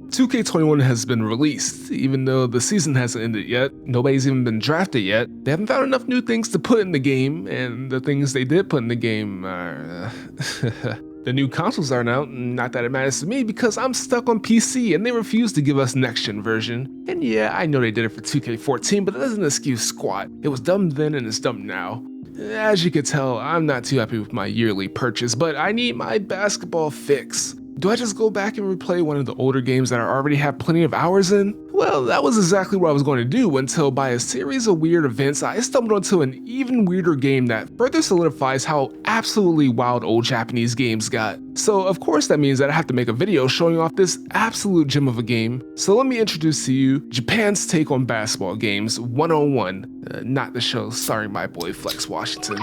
2K21 has been released, even though the season hasn't ended yet, nobody's even been drafted yet, they haven't found enough new things to put in the game, and the things they did put in the game are... The new consoles aren't out, not that it matters to me because I'm stuck on PC and they refuse to give us next-gen version. And yeah, I know they did it for 2K14, but that doesn't excuse squat. It was dumb then and it's dumb now. As you can tell, I'm not too happy with my yearly purchase, but I need my basketball fix. Do I just go back and replay one of the older games that I already have plenty of hours in? Well, that was exactly what I was going to do until by a series of weird events I stumbled onto an even weirder game that further solidifies how absolutely wild old Japanese games got. So of course that means that I have to make a video showing off this absolute gem of a game. So let me introduce to you Japan's take on basketball games 101, not the show starring my boy Flex Washington.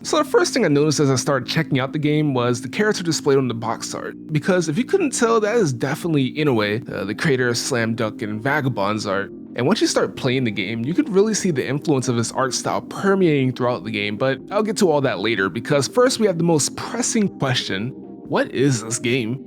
So the first thing I noticed as I started checking out the game was the character displayed on the box art, because if you couldn't tell, that is definitely Inoue, the creator of Slam Dunk and Vagabond's art. And once you start playing the game, you could really see the influence of his art style permeating throughout the game, but I'll get to all that later because first we have the most pressing question: what is this game?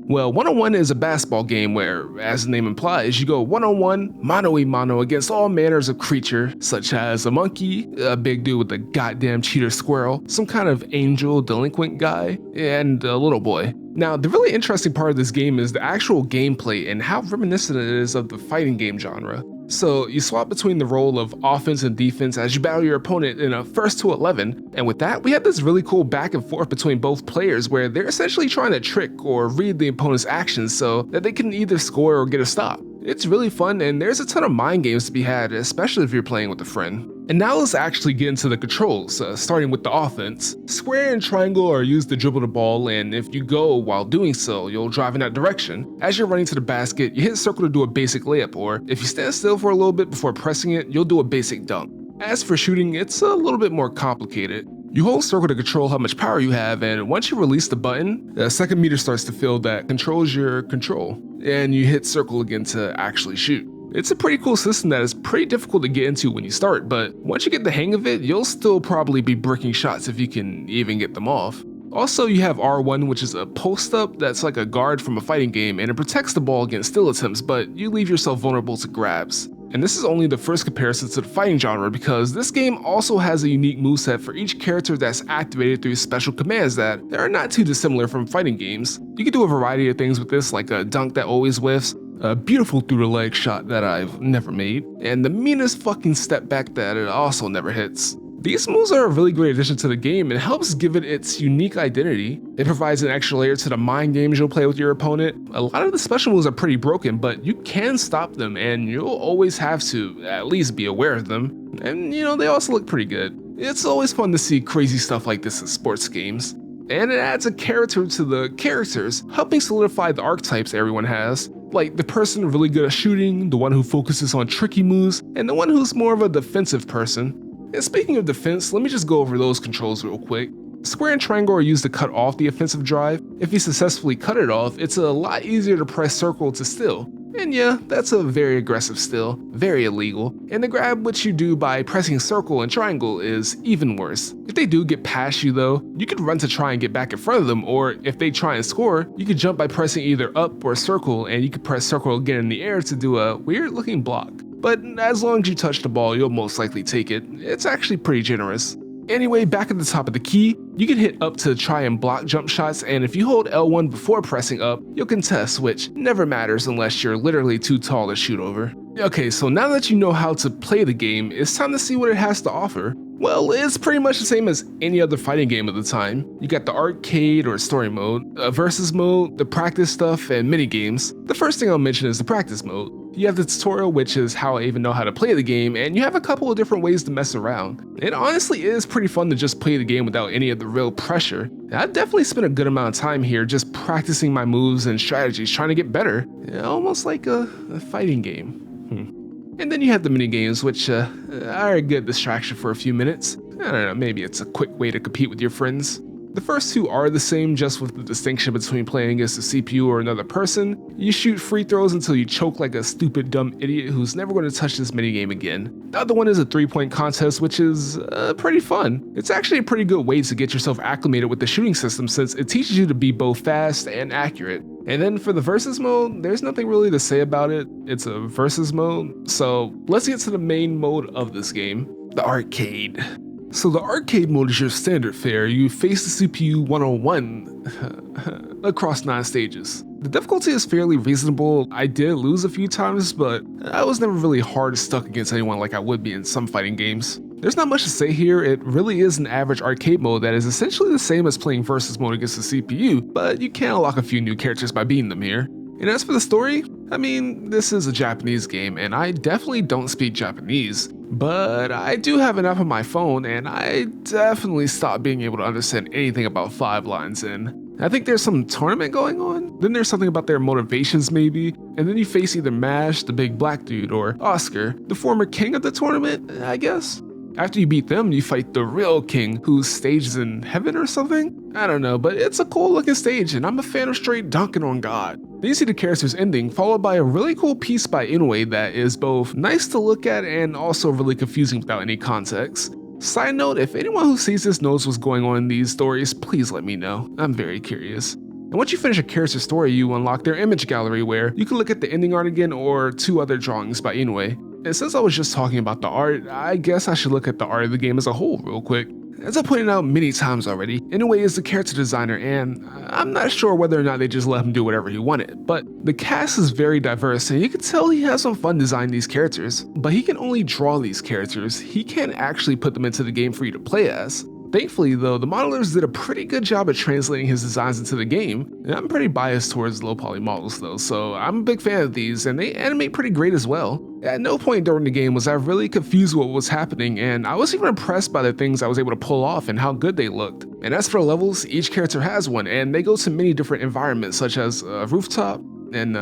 Well, 101 is a basketball game where, as the name implies, you go one-on-one, mano-a-mano against all manners of creature, such as a monkey, a big dude with a goddamn cheater squirrel, some kind of angel delinquent guy, and a little boy. Now, the really interesting part of this game is the actual gameplay and how reminiscent it is of the fighting game genre. So you swap between the role of offense and defense as you battle your opponent in a first to 11, and with that we have this really cool back and forth between both players where they're essentially trying to trick or read the opponent's actions so that they can either score or get a stop. It's really fun and there's a ton of mind games to be had, especially if you're playing with a friend. And now let's actually get into the controls, starting with the offense. Square and triangle are used to dribble the ball, and if you go while doing so, you'll drive in that direction. As you're running to the basket, you hit circle to do a basic layup, or if you stand still for a little bit before pressing it, you'll do a basic dunk. As for shooting, it's a little bit more complicated. You hold circle to control how much power you have, and once you release the button, a second meter starts to fill that controls your control, and you hit circle again to actually shoot. It's a pretty cool system that is pretty difficult to get into when you start, but once you get the hang of it, you'll still probably be bricking shots if you can even get them off. Also, you have R1, which is a post-up that's like a guard from a fighting game, and it protects the ball against steal attempts, but you leave yourself vulnerable to grabs. And this is only the first comparison to the fighting genre because this game also has a unique moveset for each character that's activated through special commands that are not too dissimilar from fighting games. You can do a variety of things with this, like a dunk that always whiffs, a beautiful through the leg shot that I've never made, and the meanest fucking step back that it also never hits. These moves are a really great addition to the game and helps give it its unique identity. It provides an extra layer to the mind games you'll play with your opponent. A lot of the special moves are pretty broken, but you can stop them and you'll always have to at least be aware of them. And you know, they also look pretty good. It's always fun to see crazy stuff like this in sports games. And it adds a character to the characters, helping solidify the archetypes everyone has. Like the person really good at shooting, the one who focuses on tricky moves, and the one who's more of a defensive person. And speaking of defense, let me just go over those controls real quick. Square and triangle are used to cut off the offensive drive. If you successfully cut it off, it's a lot easier to press circle to steal. And yeah, that's a very aggressive steal, very illegal. And the grab which you do by pressing circle and triangle is even worse. If they do get past you though, you could run to try and get back in front of them, or if they try and score, you could jump by pressing either up or circle, and you could press circle again in the air to do a weird looking block. But as long as you touch the ball, you'll most likely take it. It's actually pretty generous. Anyway, back at the top of the key, you can hit up to try and block jump shots, and if you hold L1 before pressing up, you'll contest, which never matters unless you're literally too tall to shoot over. Okay, so now that you know how to play the game, it's time to see what it has to offer. Well, it's pretty much the same as any other fighting game of the time. You got the arcade or story mode, a versus mode, the practice stuff, and mini games. The first thing I'll mention is the practice mode. You have the tutorial, which is how I even know how to play the game, and you have a couple of different ways to mess around. It honestly is pretty fun to just play the game without any of the real pressure. I definitely spent a good amount of time here just practicing my moves and strategies, trying to get better. Almost like a fighting game. And then you have the mini games, which are a good distraction for a few minutes. I don't know, maybe it's a quick way to compete with your friends. The first two are the same, just with the distinction between playing against the CPU or another person. You shoot free throws until you choke like a stupid dumb idiot who's never going to touch this minigame again. The other one is a 3-point contest, which is pretty fun. It's actually a pretty good way to get yourself acclimated with the shooting system since it teaches you to be both fast and accurate. And then for the versus mode, there's nothing really to say about it. It's a versus mode, so let's get to the main mode of this game, the arcade. So the arcade mode is your standard fare. You face the CPU one-on-one across 9 stages. The difficulty is fairly reasonable. I did lose a few times, but I was never really hard stuck against anyone like I would be in some fighting games. There's not much to say here. It really is an average arcade mode that is essentially the same as playing versus mode against the CPU, but you can unlock a few new characters by beating them here. And as for the story, I mean, this is a Japanese game and I definitely don't speak Japanese, but I do have an app on my phone and I definitely stopped being able to understand anything about 5 lines in. I think there's some tournament going on, then there's something about their motivations maybe, and then you face either Mash, the big black dude, or Oscar, the former king of the tournament, I guess? After you beat them, you fight the real king, whose stage is in heaven or something? I don't know, but it's a cool looking stage and I'm a fan of straight dunking on God. Then you see the character's ending, followed by a really cool piece by Inoue that is both nice to look at and also really confusing without any context. Side note, if anyone who sees this knows what's going on in these stories, please let me know. I'm very curious. And once you finish a character's story, you unlock their image gallery where you can look at the ending art again or 2 other drawings by Inoue. And since I was just talking about the art, I guess I should look at the art of the game as a whole real quick. As I pointed out many times already, Inoue is the character designer and I'm not sure whether or not they just let him do whatever he wanted, but the cast is very diverse and you can tell he has some fun designing these characters, but he can only draw these characters, he can't actually put them into the game for you to play as. Thankfully though, the modelers did a pretty good job at translating his designs into the game, and I'm pretty biased towards low poly models though, so I'm a big fan of these and they animate pretty great as well. At no point during the game was I really confused what was happening, and I was even impressed by the things I was able to pull off and how good they looked. And as for the levels, each character has one, and they go to many different environments such as a rooftop, and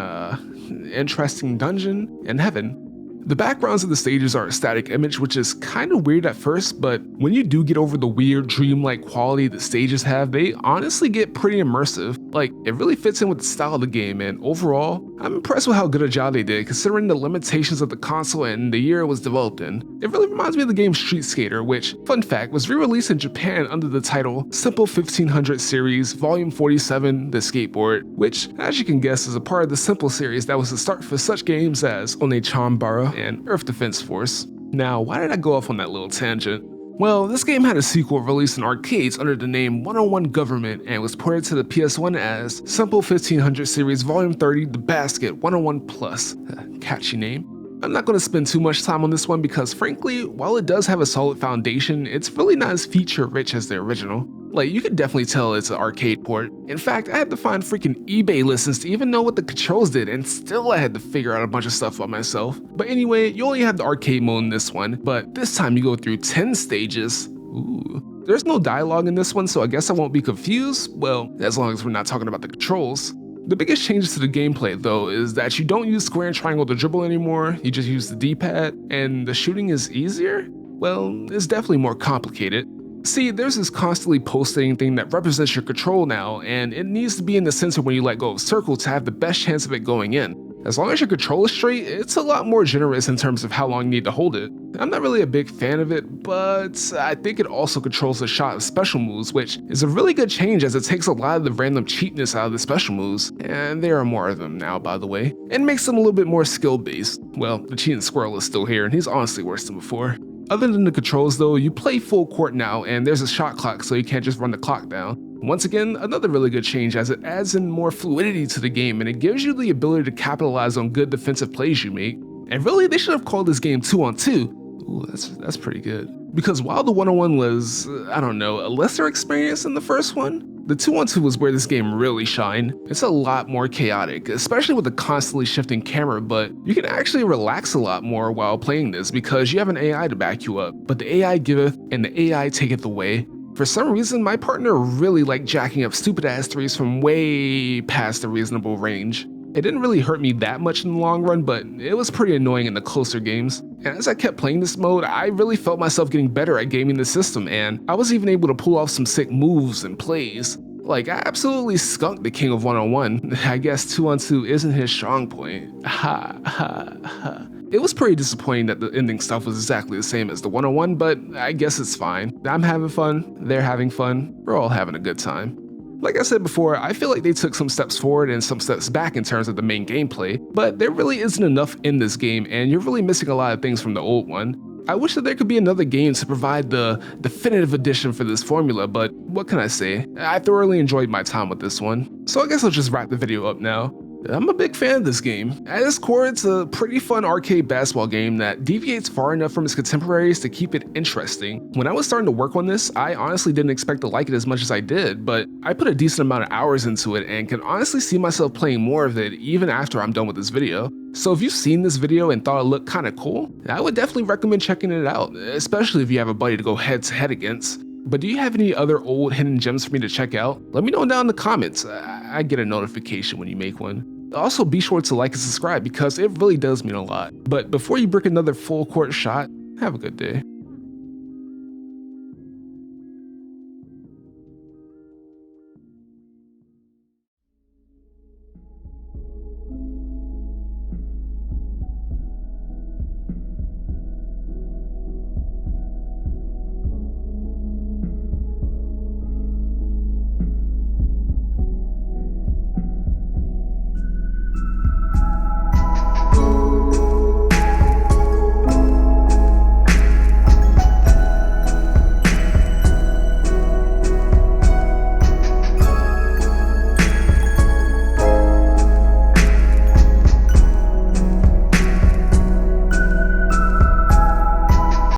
interesting dungeon, and heaven. The backgrounds of the stages are a static image, which is kind of weird at first, but when you do get over the weird dreamlike quality the stages have, they honestly get pretty immersive. Like, it really fits in with the style of the game, and overall, I'm impressed with how good a job they did considering the limitations of the console and the year it was developed in. It really reminds me of the game Street Skater, which, fun fact, was re-released in Japan under the title Simple 1500 Series Volume 47 The Skateboard, which, as you can guess, is a part of the Simple series that was the start for such games as Onnnn and Earth Defense Force. Now, why did I go off on that little tangent? Well, this game had a sequel released in arcades under the name 101 Government and was ported to the PS1 as Simple 1500 Series Volume 30 The Basket 101 Plus. Catchy name. I'm not going to spend too much time on this one because frankly, while it does have a solid foundation, it's really not as feature rich as the original. Like, you can definitely tell it's an arcade port. In fact, I had to find freaking eBay listings to even know what the controls did, and still I had to figure out a bunch of stuff by myself. But anyway, you only have the arcade mode in this one, but this time you go through 10 stages. Ooh. There's no dialogue in this one, so I guess I won't be confused, well, as long as we're not talking about the controls. The biggest changes to the gameplay though is that you don't use square and triangle to dribble anymore, you just use the D-pad, and the shooting is easier? Well, it's definitely more complicated. See, there's this constantly pulsating thing that represents your control now, and it needs to be in the center when you let go of circle to have the best chance of it going in. As long as your control is straight, it's a lot more generous in terms of how long you need to hold it. I'm not really a big fan of it, but I think it also controls the shot of special moves, which is a really good change as it takes a lot of the random cheatness out of the special moves, and there are more of them now by the way, and makes them a little bit more skill based. Well, the cheating squirrel is still here and he's honestly worse than before. Other than the controls though, you play full court now and there's a shot clock so you can't just run the clock down. Once again, another really good change as it adds in more fluidity to the game and it gives you the ability to capitalize on good defensive plays you make. And really, they should have called this game 2-on-2. Ooh, that's pretty good. Because while the 1-on-1 was, I don't know, a lesser experience than the first one, the 2-on-2 was where this game really shined. It's a lot more chaotic, especially with the constantly shifting camera, but you can actually relax a lot more while playing this because you have an AI to back you up, but the AI giveth and the AI taketh away. For some reason, my partner really liked jacking up stupid ass threes from way past the reasonable range. It didn't really hurt me that much in the long run, but it was pretty annoying in the closer games. And as I kept playing this mode, I really felt myself getting better at gaming the system, and I was even able to pull off some sick moves and plays. Like, I absolutely skunked the king of one-on-one. I guess 2-on-2 isn't his strong point. Ha ha ha. It was pretty disappointing that the ending stuff was exactly the same as the one-on-one, but I guess it's fine. I'm having fun, they're having fun, we're all having a good time. Like I said before, I feel like they took some steps forward and some steps back in terms of the main gameplay, but there really isn't enough in this game, and you're really missing a lot of things from the old one. I wish that there could be another game to provide the definitive edition for this formula, but what can I say? I thoroughly enjoyed my time with this one. So I guess I'll just wrap the video up now. I'm a big fan of this game. At its core, it's a pretty fun arcade basketball game that deviates far enough from its contemporaries to keep it interesting. When I was starting to work on this, I honestly didn't expect to like it as much as I did, but I put a decent amount of hours into it and can honestly see myself playing more of it even after I'm done with this video. So if you've seen this video and thought it looked kinda cool, I would definitely recommend checking it out, especially if you have a buddy to go head to head against. But do you have any other old hidden gems for me to check out? Let me know down in the comments. I get a notification when you make one. Also, be sure to like and subscribe because it really does mean a lot. But before you brick another full court shot, have a good day.